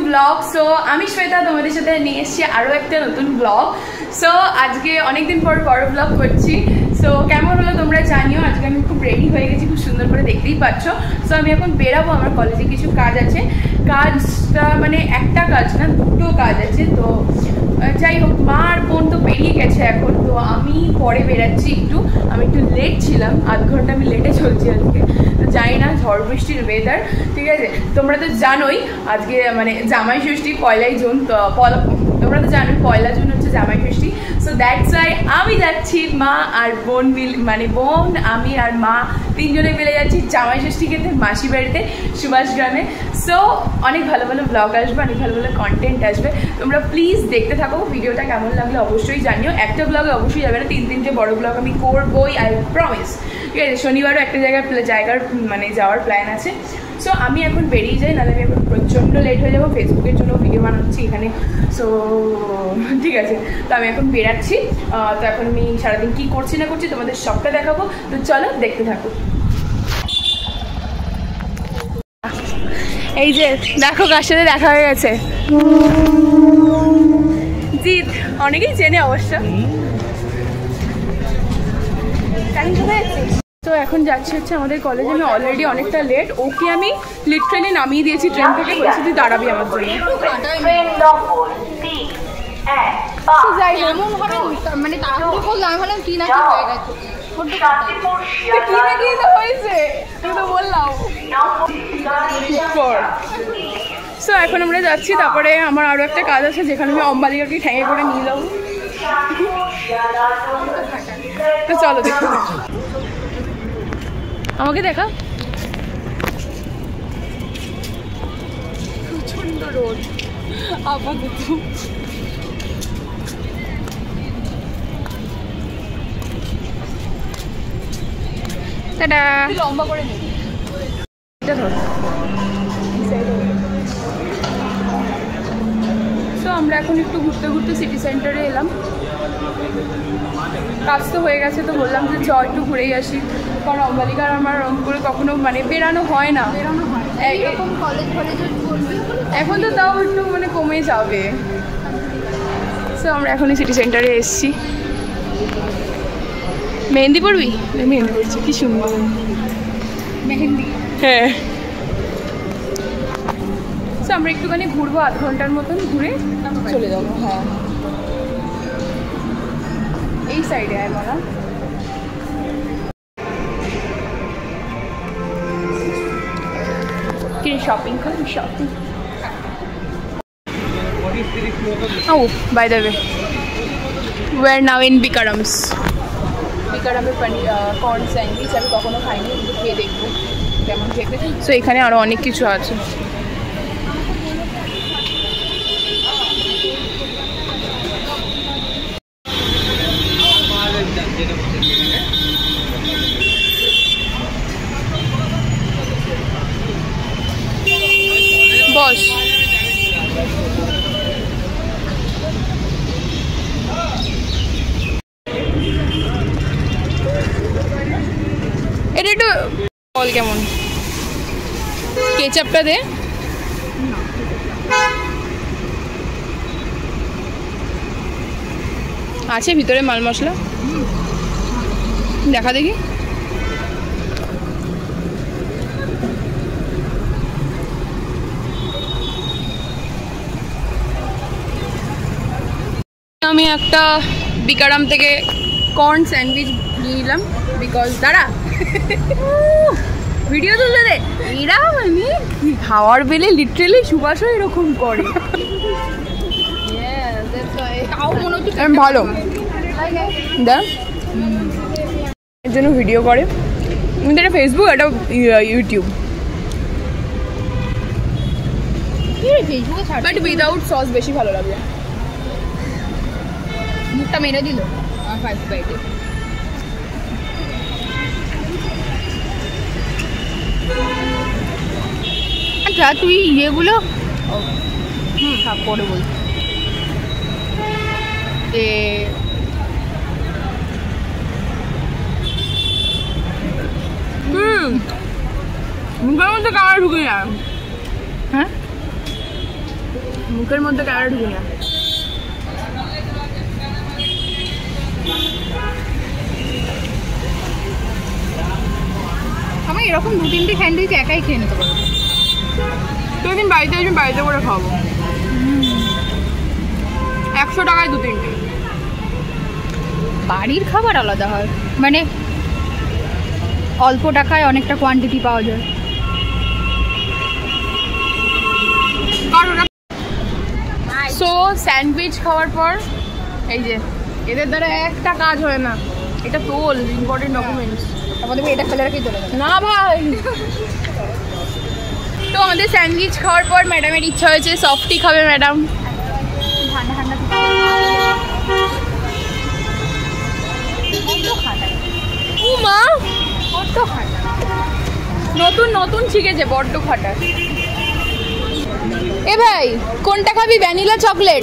Blog. So আমি শ্বেতা তোমাদের সাথে নিয়ে এসেছি আরও একটা নতুন ব্লগ। সো আজকে অনেকদিন পর বড় ব্লগ করছি। সো কেমন হলো তোমরা জানিও। আজকে আমি খুব রেডি হয়ে গেছি, খুব সুন্দর করে দেখতেই পাচ্ছ। সো আমি এখন বেরাবো, আমার কলেজে কিছু কাজ আছে। কাজটা মানে একটা কাজ না, দুটো কাজ আছে। তো যাই হোক, মা আর বোন তো বেরিয়ে গেছে এখন, তো আমি পরে বেরাচ্ছি একটু। আমি একটু লেট ছিলাম, আধ ঘন্টা আমি লেটে চলছি আজকে। তো জানি না, ঝড় বৃষ্টির ওয়েদার, ঠিক আছে। তোমরা তো জানোই আজকে মানে জামাই ষষ্ঠী, 1লা জুন। তো তোমরা তো জানোই 1লা জুন হচ্ছে জামাই ষষ্ঠী। সো দ্যাটস ওয়াই আমি যাচ্ছি, মা আর বোন মানে বোন, আমি আর মা তিনজনে মিলে যাচ্ছি জামাই ষষ্ঠী খেতে মাসি বাড়িতে সুভাষ গ্রামে। সো অনেক ভালো ভালো ব্লগ আসবে, অনেক ভালো ভালো কন্টেন্ট আসবে। তোমরা প্লিজ দেখতে থাকো। ভিডিওটা কেমন লাগলে অবশ্যই জানিও। একটা ব্লগে অবশ্যই যাবে না, 3-3টে বড় ব্লগ আমি করবোই, আই প্রমিস, ঠিক আছে। শনিবারও একটা জায়গার মানে যাওয়ার প্ল্যান আছে। সো আমি এখন বেরিয়ে যাই, নাহলে আমি এখন প্রচণ্ড লেট হয়ে যাবো। ফেসবুকের জন্য ভিডিও বানাচ্ছি এখানে। সো ঠিক আছে, তো আমি এখন বেরাচ্ছি। তো এখন আমি সারাদিন কী করছি না করছি তোমাদের সবটা দেখাবো। তো চলো দেখতে থাকো। এই যে দেখো কার সাথে দেখা হয়ে গেছে, জিৎ। অনেকেই চেনে অবশ্য। তো এখন যাচ্ছি হচ্ছে আমাদের কলেজে। আমি অলরেডি অনেকটা লেট। ওকে আমি লিটারালি নামিয়ে দিয়েছি ট্রেন থেকে, বলছি তুই দাঁড়াবি আমার জন্য। মানে তাড়াহুড়ো করলে আমি ভাবলাম কি না কি হয়ে গেছে। সো এখন আমরা যাচ্ছি, তারপরে আমার আরো একটা কাজ আছে যেখানে আমি অম্বালিকাকে ঠ্যাঙে করে নিয়ে যাবো। তো চলো দেখো, আমাকে দেখা। প্রচন্ড রোদ আপাতত। টাটা। লম্বা করে নিই। তো আমরা এখন একটু ঘুরতে ঘুরতে সিটি সেন্টারে এলাম। কাজ তো হয়ে গেছে, তো বললাম যে চ একটু ঘুরেই আসি। কারণ অম্বালিকার আমার রকম করে কখনো মানে বেরানো হয় না। এখন তো তাও একটু মানে কমে যাবে। সো আমরা এখনই সিটি সেন্টারে এসছি। মেহেন্দি পড়বি? মেহেন্দি পড়ছি, কি সুন্দর মেহেন্দি। হ্যাঁ, সো আমরা একটুখানি ঘুরবো, আধ ঘন্টার মতন ঘুরে চলে যাবো। হ্যাঁ, এই সাইডে আয় বলা। কি শপিং করি? Shopping. Oh, by the way, we're now in Bikaram's. বিকারামের কর্ন স্যান্ডউইচ আমি কখনো খাইনি, কিন্তু খেয়ে দেখবো কেমন খেতে। সো এখানে আরও অনেক কিছু আছে। বস, এটা একটু বল কেমন, কেচাপটা দে। আছে ভিতরে মাল মশলা, দেখা দেখি। আমি একটা বিকারাম থেকে কর্ন স্যান্ডউইচ নিয়ে নিলাম, বিকজ দাঁড়া ভিডিও তুলতে দে। এরা মানে খাওয়ার বেলে লিটারেলি সুবাসও এরকম করে। ভালো দেখ, এর জন্য ভিডিও করে। কিন্তু এটা ফেসবুক, এটা ইউটিউব, বাট উইদাউট সস বেশি ভালো লাগবে। মুখটা মেরে দিল আমার ফার্স্ট বাইটে। আচ্ছা তুই ইয়েগুলো পরে বল। মুখের মধ্যে কামড় ঢুকে যায়। হ্যাঁ মুখের মধ্যে ক্যামেরা ঢুকে না। আমি এরকম 2-3টে স্যান্ডউইচ একাই খেয়ে নিতে পারবো। তুই দিন বাড়িতে আসবি, বাড়িতে করে খাবো। 100 টাকায় 2-3টে। বাড়ির খাবার আলাদা হয়, মানে অল্প টাকায় অনেকটা কোয়ান্টিটি পাওয়া যায়। সো স্যান্ডউইচ খাওয়ার পর এই যে এদের দ্বারা একটা কাজ হয় না, এটা তোল ইম্পর্টেন্ট ডকুমেন্টস। আমাদের এটা ফেলে রেখেই চলে যাবে না ভাই। তো আমাদের স্যান্ডউইচ খাওয়ার পর ম্যাডামের ইচ্ছা হয়েছে সফটি খাবে ম্যাডাম। ঠান্ডা ঠান্ডা ও মা বড্ড খাটা, নতুন নতুন শিখেছে, বড্ড খাটা। এ ভাই কোনটা খাবি, ভ্যানিলা চকলেট?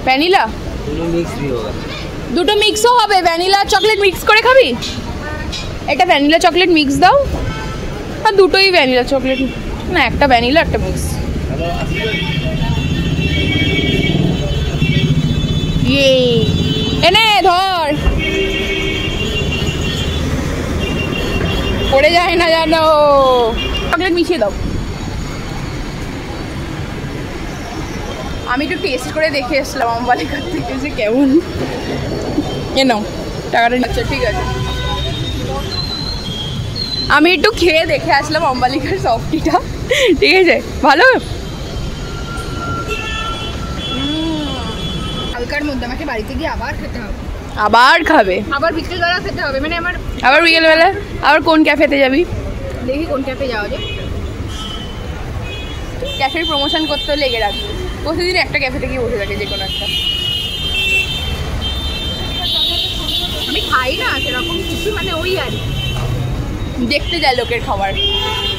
ভ্যানিলা দুটো মিক্সও হবে, ভ্যানিলা চকলেট মিক্স করে খাবি? এটা ভ্যানিলা চকলেট মিক্স দাও, আর দুটোই ভ্যানিলা চকলেট, না একটা ভ্যানিলা একটা মিক্স। ইয়ে এনে ধর, পড়ে যায় না জানো। চকলেট মিশিয়ে দাও। আমি একটু টেস্ট করে দেখে এসলাম অম্বালিকার থেকে যে কেমন। এ নাও টাকাটা। আচ্ছা ঠিক আছে, আমি একটু খেয়ে দেখে আসলাম অম্বালিকার সফটিটা, ঠিক আছে ভালো। হালকার মধ্যে আমাকে বাড়িতে গিয়ে আবার খেতে হবে। আবার খাবে? আবার বিকেলবেলা খেতে হবে, মানে আমার আবার বিকেলবেলা? আবার কোন ক্যাফেতে যাবি? দেখি কোন ক্যাফে যাওয়া যায়। ক্যাফের প্রমোশন করতে লেগে রাখবে, প্রতিদিন একটা ক্যাফেতে গিয়ে বসে থাকে যে কোনো একটা। আমি খাই না সেরকম কিছু, মানে ওই আর দেখতে যায় লোকের খাবার,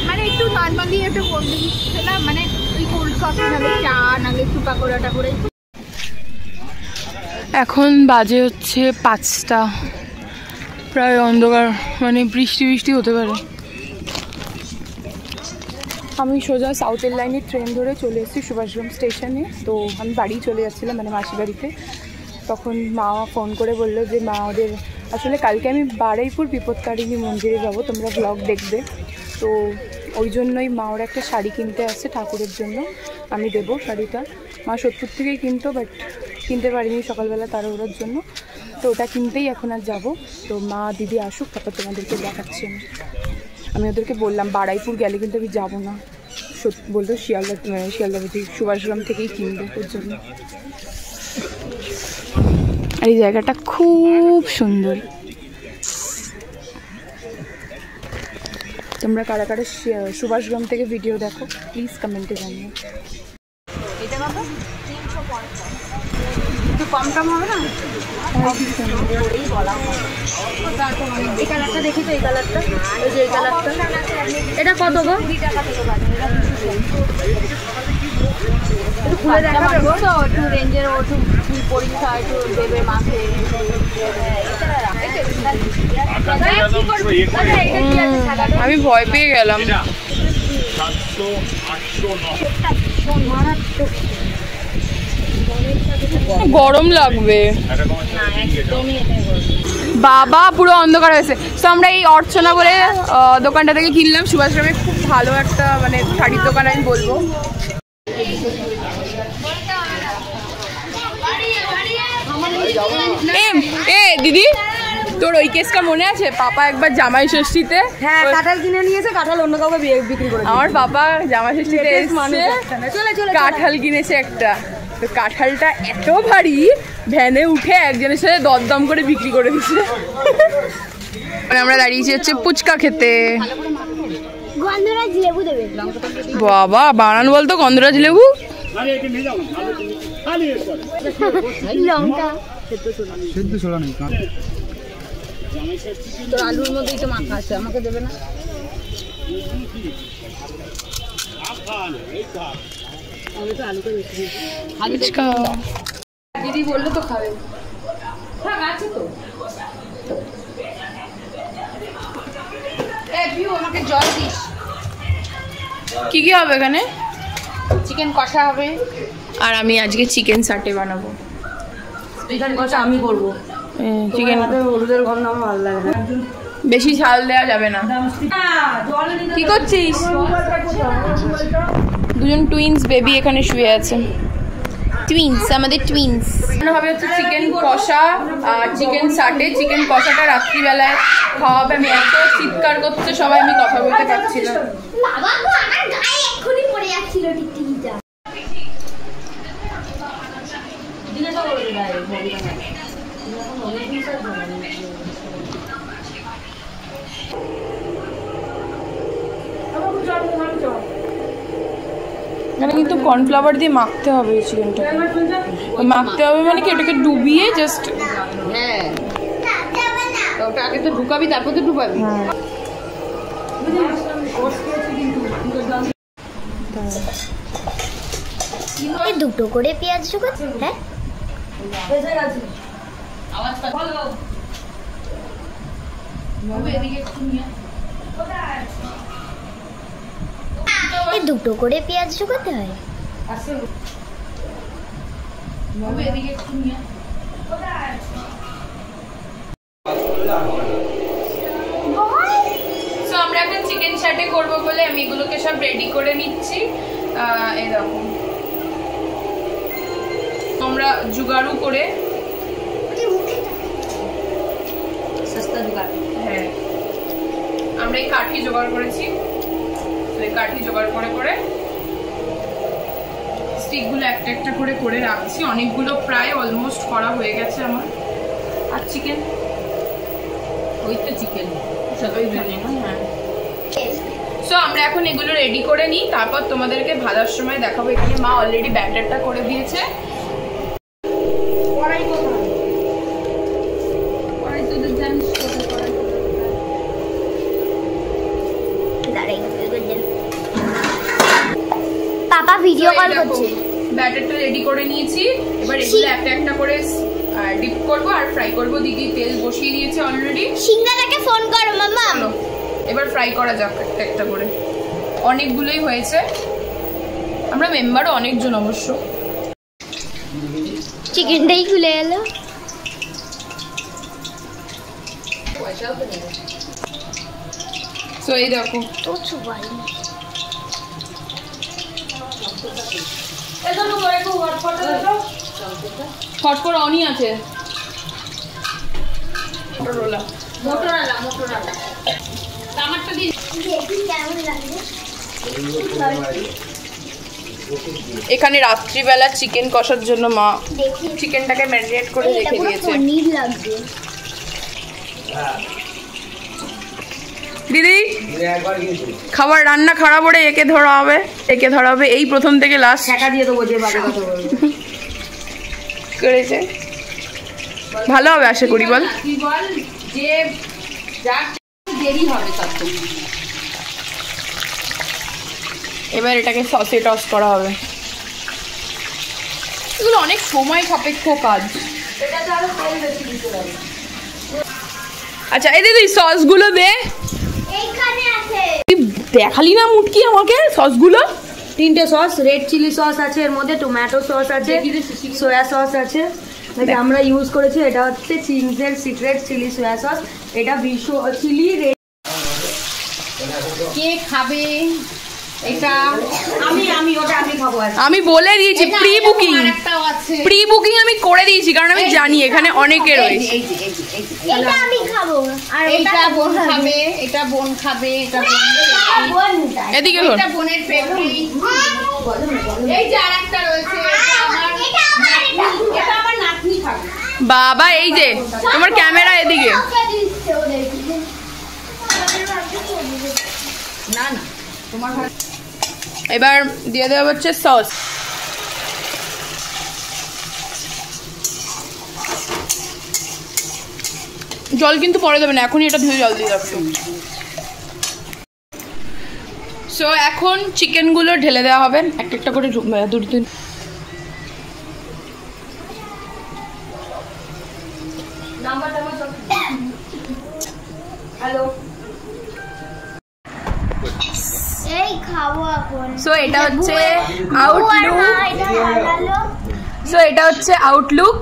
মানে একটু নর্মালি একটু কোল্ড ড্রিঙ্কস খেলাম, মানে ওই কোল্ড কফি নাহলে চা নাহলে একটু পাকোড়াটা করে। এখন বাজে হচ্ছে 5টা, প্রায় অন্ধকার, মানে বৃষ্টি বৃষ্টি হতে পারে। আমি সোজা সাউথের লাইনের ট্রেন ধরে চলে এসেছি সুভাষগ্রাম স্টেশনে। তো আমি বাড়ি চলে যাচ্ছিলাম, মানে মাসি বাড়িতে। তখন মা ফোন করে বললো যে মা ওদের আসলে কালকে আমি বারুইপুর বিপত্তারিণী মন্দিরে যাবো, তোমরা ব্লগ দেখবে। তো ওই জন্যই মা ওরা একটা শাড়ি কিনতে আসছে ঠাকুরের জন্য, আমি দেবো শাড়িটা। মা সোদপুর থেকেই কিনতো, বাট কিনতে পারিনি সকালবেলা তাড়াহুড়োর জন্য। তো ওটা কিনতেই এখন আর যাবো। তো মা দিদি আসুক, তারপর তোমাদেরকে দেখাচ্ছি। আমি ওদেরকে বললাম বারুইপুর গেলে কিন্তু আমি যাবো না, বললো শিয়ালদা বুঝি সুভাষগ্রাম থেকেই কিনবে ওর জন্য। আর এই জায়গাটা খুব সুন্দর। তোমরা কারা কারা সুভাষগ্রাম থেকে ভিডিও দেখো প্লিজ কমেন্টে জানিও। এটা বাবা 350 একটু কম কম হবে না? এই কালারটা দেখি তো, এই কালারটা, এই যে এই কালারটা, এটা কত গো? 2 টাকা থেকে বাজে, এটা 200 খুলে দেখাবে গো, তো একটু রেঞ্জের, একটু পরীক্ষা একটু দেবে মাসে। আমি ভয় পেয়ে গেলাম। গরম লাগবে বাবা, পুরো অন্ধকার হয়েছে। তো আমরা এই অর্চনা বলে দোকানটা থেকে কিনলাম সুভাষগ্রামে, খুব ভালো একটা মানে শাড়ির দোকান আমি বলবো। এ দিদি, তোর ওই কেসটা মনে আছে? পাপা একবার জামাই ষষ্ঠীতে, হ্যাঁ, কাঁঠাল কিনে নিয়েছে, কাঁঠাল অন্য কাউকে বিক্রি করে। আমার পাপা জামাই ষষ্ঠীতে এসেছে, কাঁঠাল কিনেছে একটা। তো কাঁঠালটা এত ভারী, ভ্যানে উঠে একজনের সাথে দরদম করে বিক্রি করে দিচ্ছে। আমরা দাঁড়িয়েছি হচ্ছে ফুচকা খেতে। গন্ধরাজ লেবু দেবে। বাবা বানান বলতো গন্ধরাজ লেবু। লঙ্কা সেদ্ধ ছোলা নেই, তোর আলুর মধ্যেই তো মাখা আছে, আমাকে দেবে না? দিদি বললো তো খাবে, আছে তো। আমাকে জল দিস। কি কি হবে এখানে? চিকেন কষা হবে, আর আমি আজকে চিকেন সাটে বানাবো। চিকেন কষা আমি করবো। চিকেন হলুদের গন্ধ আমার ভালো লাগে না। বেশি ঝাল দেওয়া যাবে না। কি করছিস? দুজন টুইন্স বেবি এখানে শুয়ে আছে। টুইন্স, আমাদের টুইন্স। হবে হচ্ছে চিকেন কষা আর চিকেন সাটে। চিকেন কষাটা রাত্রিবেলায় খাওয়া হবে। আমি এত চিৎকার করছে সবাই, আমি কথা বলতে পারছি না। বাবা তো আমার গায়ে এক্ষুনি পড়ে যাচ্ছিল টিকটিকিটা। এখানে কিন্তু কর্নফ্লাওয়ার দিয়ে মাখতে হবে চিকেনটা। মাখতে হবে মানে কি, ওটাকে ডুবিয়ে জাস্ট। হ্যাঁ ওটা আগে তো ঢুকাবি, তারপর তো ডুবাবি। এই দুটো করে পেঁয়াজ ঢুকাচ্ছে। হ্যাঁ এই দুটো করে পেঁয়াজ ঢুকাতে হয়। সো আমরা এখন চিকেন সাটে করবো বলে আমি এগুলোকে সব রেডি করে নিচ্ছি। এরকম আমরা জুগাড়ু করে, হ্যাঁ আমরা এই কাঠি জোগাড় করেছি। এই কাঠি জোগাড় করে করে স্টিকগুলো একটা একটা করে করে রাখছি। অনেকগুলো প্রায় অলমোস্ট করা হয়ে গেছে আমার। আর চিকেন, ওই তো চিকেন সবাই জানে না। হ্যাঁ সো আমরা এখন এগুলো রেডি করে নিই, তারপর তোমাদেরকে ভাজার সময় দেখাবো। এখানে মা অলরেডি ব্যাটারটা করে দিয়েছে। পাপা ভিডিও কল করছে। ব্যাটারটা রেডি করে নিয়েছি। এবার এগুলো একটা একটা করে ডিপ করব আর ফ্রাই করব। দিদি তেল বসিয়ে দিয়েছে অলরেডি। সিঙ্গারাকে ফোন করো মামা। চলো এবার ফ্রাই করা যাক একটা একটা করে। অনেকগুলোই হয়েছে, আমরা মেম্বারও অনেকজন অবশ্য। চিকেনটাই খুলে গেল। তো এই দেখো তো সবাই হটপট অনই আছে। মোটরোলা আমারটা দিন। দেখি কেমন লাগে। এখানে রাত্রিবেলা চিকেন কষার জন্য মা দেখি চিকেনটাকে ম্যারিনেট করে রেখে দিয়েছে। পনির লাগবে। দিদি খাবার রান্না খারাপ করে একে ধরা হবে, একে ধরা হবে। এই প্রথম থেকে লাস্ট টাকা দিয়ে দেবো যে বাজে কথা বলবো করেছে। ভালো হবে আশা করি। বল তুই বল যে যার দেরি হবে তত। এবার এটাকে সসে টস করা হবে। এগুলো অনেক সময় সাপেক্ষ কাজ। আচ্ছা এই দিদি সসগুলো দে। এইখানে আছে। দেখালি না মুটকি আমাকে সসগুলো। 3টে সস, রেড চিলি সস আছে, এর মধ্যে টমেটো সস আছে, সোয়া সস আছে। আমরা ইউজ করেছি এটা হচ্ছে চিংসের সিক্রেট চিলি সোয়া সস। এটা চিলি রেড। কে খাবে এটা? আমি ওটা আমি খাবো। আমি বলে দিয়েছি প্রি বুকিং। আরেকটাও আছে। প্রি বুকিং আমি করে দিয়েছি কারণ আমি জানি এখানে অনেকে রয়েছে। এটা আমি খাবো। আর এইটা বোন খাবে, এটা বোন খাবে, এটা বোন খাবে। এদিকে এটা বোনের ফেভারিট। এই যে আরেকটা রয়েছে, এটা আমার নাতনি খাবে। বাবা এই যে তোমার ক্যামেরা এদিকে। না না তোমার এবার দিয়ে দেওয়া হচ্ছে সস। জল কিন্তু পরে দেবে না, এখনই এটা ধুয়ে জল দিয়ে যাবে। সো এখন চিকেনগুলো ঢেলে দেওয়া হবে একটা একটা করে। দুটো এই খা খাবো এখন। সো এটা হচ্ছে আউটলুক। সো এটা হচ্ছে আউটলুক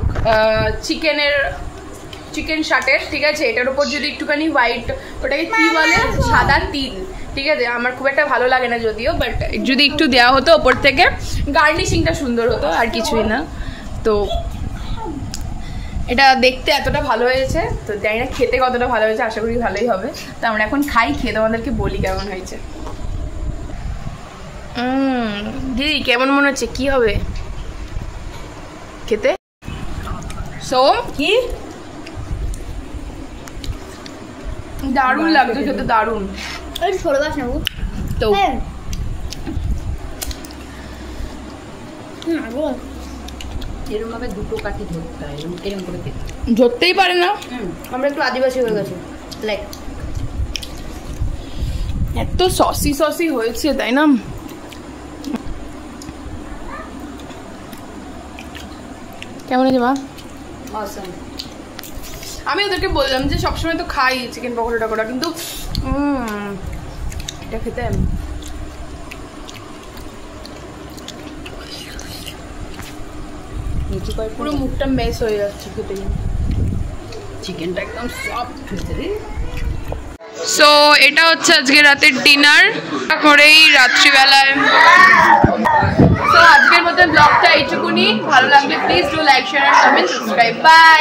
চিকেন শার্টের, ঠিক আছে। এটার উপর যদি একটুখানি হোয়াইট, ওটাকে কি বলে, সাদা তিল, ঠিক আছে। আমার খুব একটা ভালো লাগে না যদিও, বাট যদি একটু দেওয়া হতো ওপর থেকে, গার্নিশিংটা সুন্দর হতো, আর কিছুই না। তো এটা দেখতে এতটা ভালো হয়েছে, তো জানি না খেতে কতটা ভালো হয়েছে, আশা করি ভালোই হবে। তো আমরা এখন খাই, খেয়ে তোমাদেরকে বলি কেমন হয়েছে। দিদি কেমন মনে হচ্ছে, কি হবে খেতে? সো কি দারুণ লাগছে খেতে, দারুণ। সরে বাস নেবো তো এরকম ভাবে দুটো কাঠি ধরতে হয়, এরকম করে খেতে। ধরতেই পারে না। আমরা একটু আদিবাসী হয়ে গেছি, লাইক এত সসি সসি হয়েছে, তাই না? কেমন আছে মা? অসাম। আমি ওদেরকে বললাম যে সবসময় তো খাই চিকেন পকোড়া টকোড়া, কিন্তু এটা খেতে পুরো মুখটা মেস হয়ে যাচ্ছে খেতে। চিকেনটা একদম সফট হয়েছে রে। সো এটা হচ্ছে আজকে রাতের ডিনার করেই রাত্রিবেলায়। সো আজকের মতো ব্লগটা এইটুকুনি। ভালো লাগলে please do like, share, comment, subscribe. By.